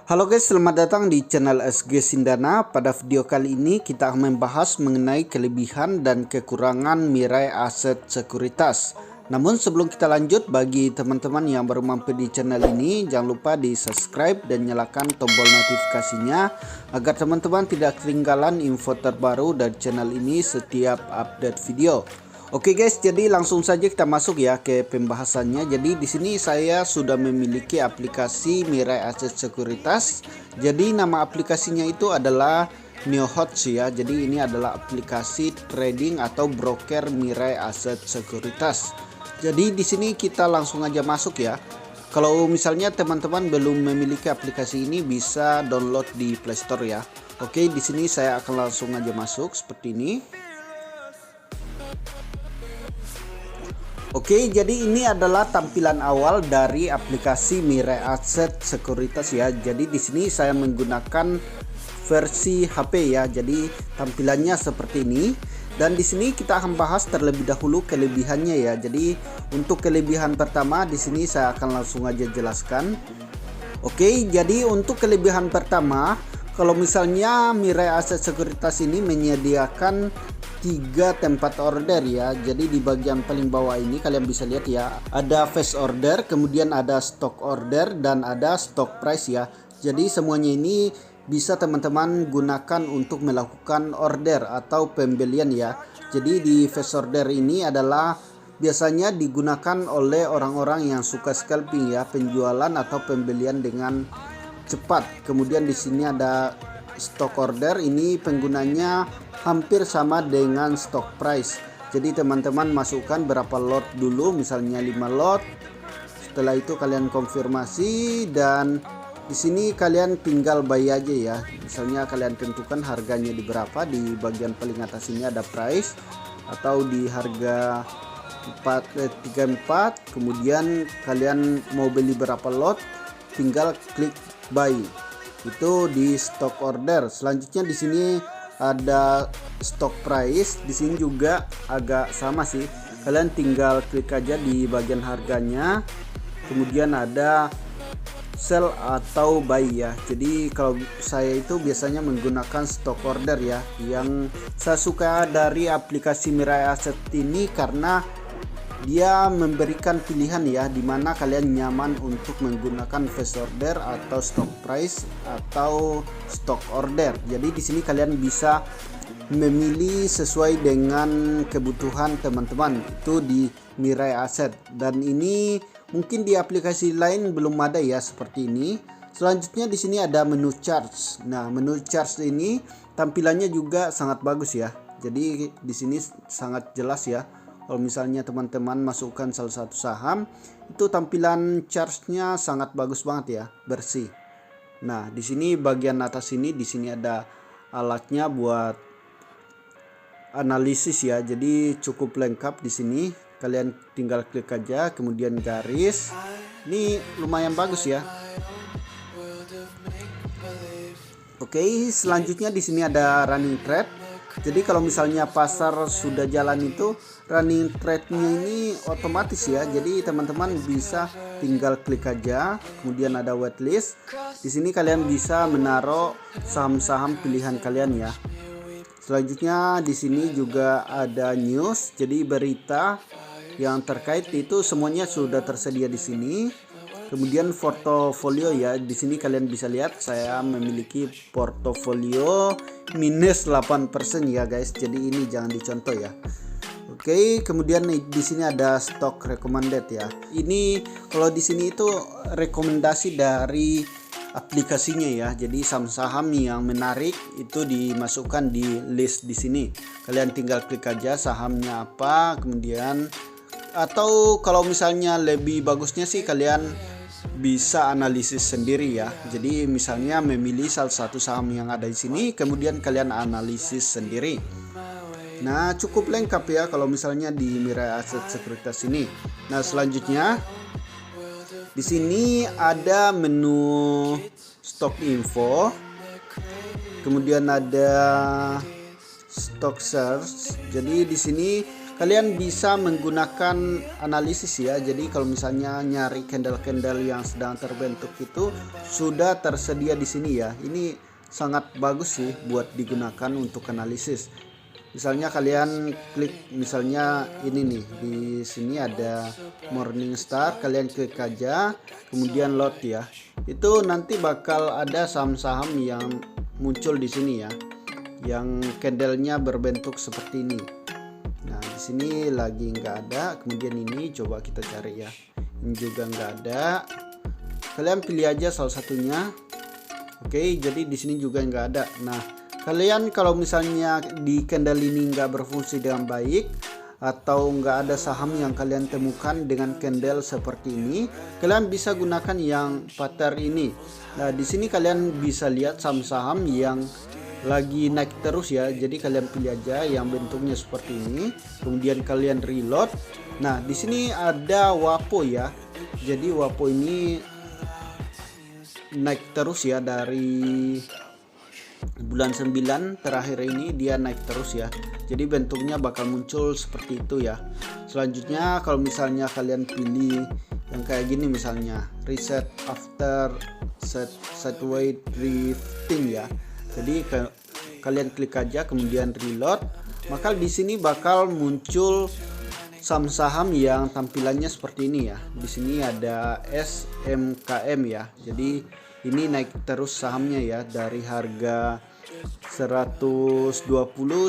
Halo guys, selamat datang di channel SG Sindana. Pada video kali ini kita akan membahas mengenai kelebihan dan kekurangan Mirai Aset Sekuritas. Namun sebelum kita lanjut, bagi teman-teman yang baru mampir di channel ini, jangan lupa di subscribe dan nyalakan tombol notifikasinya agar teman-teman tidak ketinggalan info terbaru dari channel ini setiap update video. Oke guys, jadi langsung saja kita masuk ya ke pembahasannya. Jadi di sini saya sudah memiliki aplikasi Mirai Aset Sekuritas. Jadi nama aplikasinya itu adalah NeoHots ya. Jadi ini adalah aplikasi trading atau broker Mirai Aset Sekuritas. Jadi di sini kita langsung aja masuk ya. Kalau misalnya teman-teman belum memiliki aplikasi ini, bisa download di Play Store ya. Oke, di sini saya akan langsung aja masuk seperti ini. Oke, jadi ini adalah tampilan awal dari aplikasi Mirai Aset Sekuritas ya. Jadi di sini saya menggunakan versi HP ya. Jadi tampilannya seperti ini. Dan di sini kita akan bahas terlebih dahulu kelebihannya ya. Jadi untuk kelebihan pertama di sini saya akan langsung aja jelaskan. Oke, jadi untuk kelebihan pertama, kalau misalnya Mirai Aset Sekuritas ini menyediakan 3 tempat order ya. Jadi di bagian paling bawah ini kalian bisa lihat ya, ada fast order, kemudian ada stock order, dan ada stock price ya. Jadi semuanya ini bisa teman-teman gunakan untuk melakukan order atau pembelian ya. Jadi di fast order ini adalah biasanya digunakan oleh orang-orang yang suka scalping ya, penjualan atau pembelian dengan cepat. Kemudian di sini ada stock order, ini penggunanya hampir sama dengan stock price. Jadi teman-teman masukkan berapa lot dulu, misalnya 5 lot. Setelah itu kalian konfirmasi dan di sini kalian tinggal buy aja ya. Misalnya kalian tentukan harganya di berapa, di bagian paling atas ini ada price atau di harga 34, kemudian kalian mau beli berapa lot, tinggal klik buy. Itu di stock order. Selanjutnya di sini ada stock price. Di sini juga agak sama sih. Kalian tinggal klik aja di bagian harganya. Kemudian ada sell atau buy ya. Jadi kalau saya itu biasanya menggunakan stock order ya. Yang saya suka dari aplikasi Mirai Aset ini karena dia memberikan pilihan ya, dimana kalian nyaman untuk menggunakan fast order atau stock price atau stock order. Jadi di sini kalian bisa memilih sesuai dengan kebutuhan teman-teman itu di Mirai Aset. Dan ini mungkin di aplikasi lain belum ada ya seperti ini. Selanjutnya di sini ada menu charts. Nah, menu charts ini tampilannya juga sangat bagus ya. Jadi di sini sangat jelas ya. Kalau misalnya teman-teman masukkan salah satu saham, itu tampilan chartnya sangat bagus banget ya, bersih. Nah, di sini bagian atas ini, di sini ada alatnya buat analisis ya. Jadi cukup lengkap di sini. Kalian tinggal klik aja, kemudian garis. Ini lumayan bagus ya. Oke, selanjutnya di sini ada running trade. Jadi kalau misalnya pasar sudah jalan itu, running trade-nya ini otomatis ya. Jadi teman-teman bisa tinggal klik aja, kemudian ada waitlist. Di sini kalian bisa menaruh saham-saham pilihan kalian ya. Selanjutnya di sini juga ada news. Jadi berita yang terkait itu semuanya sudah tersedia di sini. Kemudian portofolio ya, di sini kalian bisa lihat saya memiliki portofolio minus 8% ya guys. Jadi ini jangan dicontoh ya. Oke, kemudian di sini ada stock recommended ya. Ini kalau di sini itu rekomendasi dari aplikasinya ya. Jadi saham-saham yang menarik itu dimasukkan di list di sini. Kalian tinggal klik aja sahamnya apa, kemudian atau kalau misalnya lebih bagusnya sih kalian bisa analisis sendiri ya. Jadi misalnya memilih salah satu saham yang ada di sini, kemudian kalian analisis sendiri. Nah, cukup lengkap ya kalau misalnya di Mirai Aset Sekuritas ini. Nah, selanjutnya di sini ada menu stock info. Kemudian ada stock search. Jadi di sini kalian bisa menggunakan analisis ya. Jadi kalau misalnya nyari candle-candle yang sedang terbentuk itu sudah tersedia di sini ya. Ini sangat bagus sih buat digunakan untuk analisis. Misalnya kalian klik misalnya ini nih, di sini ada Morningstar, kalian klik aja kemudian load ya. Itu nanti bakal ada saham-saham yang muncul di sini ya, yang candlenya berbentuk seperti ini. Nah di sini lagi nggak ada, kemudian ini coba kita cari ya, ini juga nggak ada. Kalian pilih aja salah satunya. Oke, jadi di sini juga nggak ada. Nah kalian kalau misalnya di candle ini nggak berfungsi dengan baik atau nggak ada saham yang kalian temukan dengan candle seperti ini, kalian bisa gunakan yang pattern ini. Nah di sini kalian bisa lihat saham-saham yang lagi naik terus ya. Jadi kalian pilih aja yang bentuknya seperti ini, kemudian kalian reload. Nah di sini ada WAPO ya. Jadi WAPO ini naik terus ya, dari bulan 9 terakhir ini dia naik terus ya. Jadi bentuknya bakal muncul seperti itu ya. Selanjutnya kalau misalnya kalian pilih yang kayak gini, misalnya reset after sideways drifting ya. Jadi kalian klik aja kemudian reload, maka di sini bakal muncul saham-saham yang tampilannya seperti ini ya. Di sini ada SMKM ya. Jadi ini naik terus sahamnya ya, dari harga 120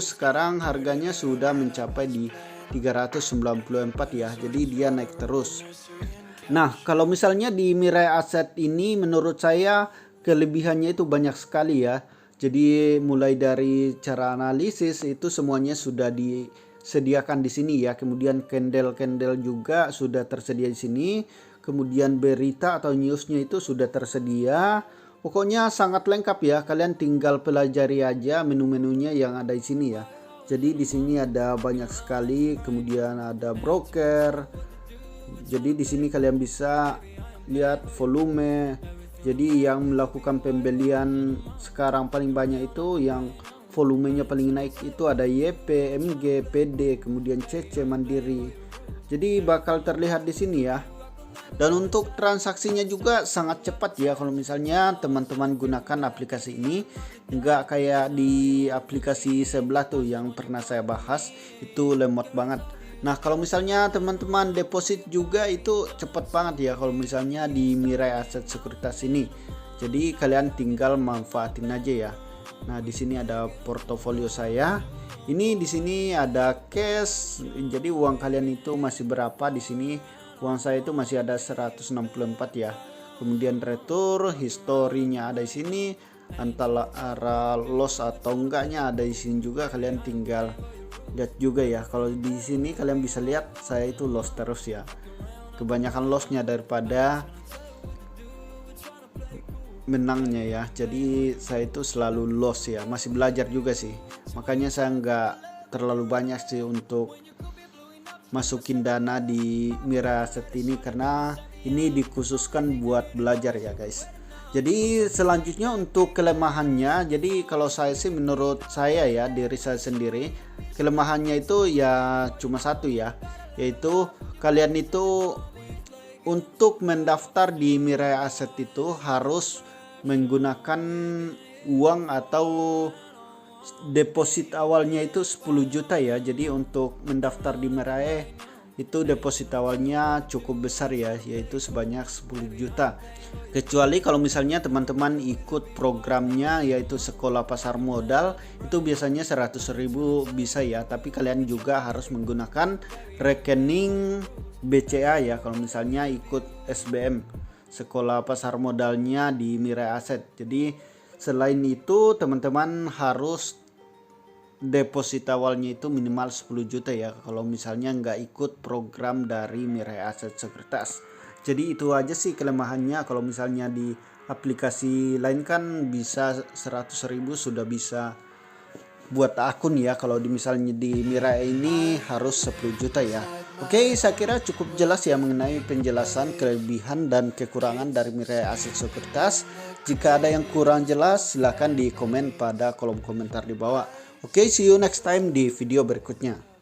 sekarang harganya sudah mencapai di 394 ya. Jadi dia naik terus. Nah kalau misalnya di Mirai Asset ini menurut saya kelebihannya itu banyak sekali ya. Jadi mulai dari cara analisis itu semuanya sudah disediakan di sini ya. Kemudian candle juga sudah tersedia di sini. Kemudian berita atau newsnya itu sudah tersedia. Pokoknya sangat lengkap ya. Kalian tinggal pelajari aja menu-menunya yang ada di sini ya. Jadi di sini ada banyak sekali. Kemudian ada broker. Jadi di sini kalian bisa lihat volume. Jadi yang melakukan pembelian sekarang paling banyak itu yang volumenya paling naik itu ada YP, MG, PD, kemudian CC, Mandiri. Jadi bakal terlihat di sini ya. Dan untuk transaksinya juga sangat cepat ya. Kalau misalnya teman-teman gunakan aplikasi ini, nggak kayak di aplikasi sebelah tuh yang pernah saya bahas, itu lemot banget. Nah kalau misalnya teman-teman deposit juga itu cepat banget ya kalau misalnya di Mirai Asset Sekuritas ini. Jadi kalian tinggal manfaatin aja ya. Nah di sini ada portofolio saya. Ini di sini ada cash. Jadi uang kalian itu masih berapa di sini? Uang saya itu masih ada 164 ya. Kemudian retur, historinya ada di sini. Antara loss atau enggaknya ada di sini juga, kalian tinggal lihat juga ya. Kalau di sini kalian bisa lihat saya itu loss terus ya. Kebanyakan lossnya daripada menangnya ya. Jadi saya itu selalu loss ya. Masih belajar juga sih. Makanya saya nggak terlalu banyak sih untuk masukin dana di Mirai Asset ini, karena ini dikhususkan buat belajar ya guys. Jadi selanjutnya untuk kelemahannya, jadi kalau saya sih menurut saya ya, diri saya sendiri, kelemahannya itu ya cuma satu ya, yaitu kalian itu untuk mendaftar di Mirai Asset itu harus menggunakan uang atau deposit awalnya itu 10 juta ya. Jadi untuk mendaftar di Mirai itu deposit awalnya cukup besar ya, yaitu sebanyak 10 juta. Kecuali kalau misalnya teman-teman ikut programnya yaitu sekolah pasar modal, itu biasanya 100.000 bisa ya, tapi kalian juga harus menggunakan rekening BCA ya kalau misalnya ikut SBM, sekolah pasar modalnya di Mirai Asset. Jadi selain itu teman-teman harus deposit awalnya itu minimal 10 juta ya kalau misalnya nggak ikut program dari Mirai Asset Sekuritas. Jadi itu aja sih kelemahannya. Kalau misalnya di aplikasi lain kan bisa 100.000 sudah bisa buat akun ya. Kalau misalnya di Mirai ini harus 10 juta ya. Oke, saya kira cukup jelas ya mengenai penjelasan kelebihan dan kekurangan dari Mirai Asset Sekuritas. Jika ada yang kurang jelas, silahkan di komen pada kolom komentar di bawah. Oke, see you next time di video berikutnya.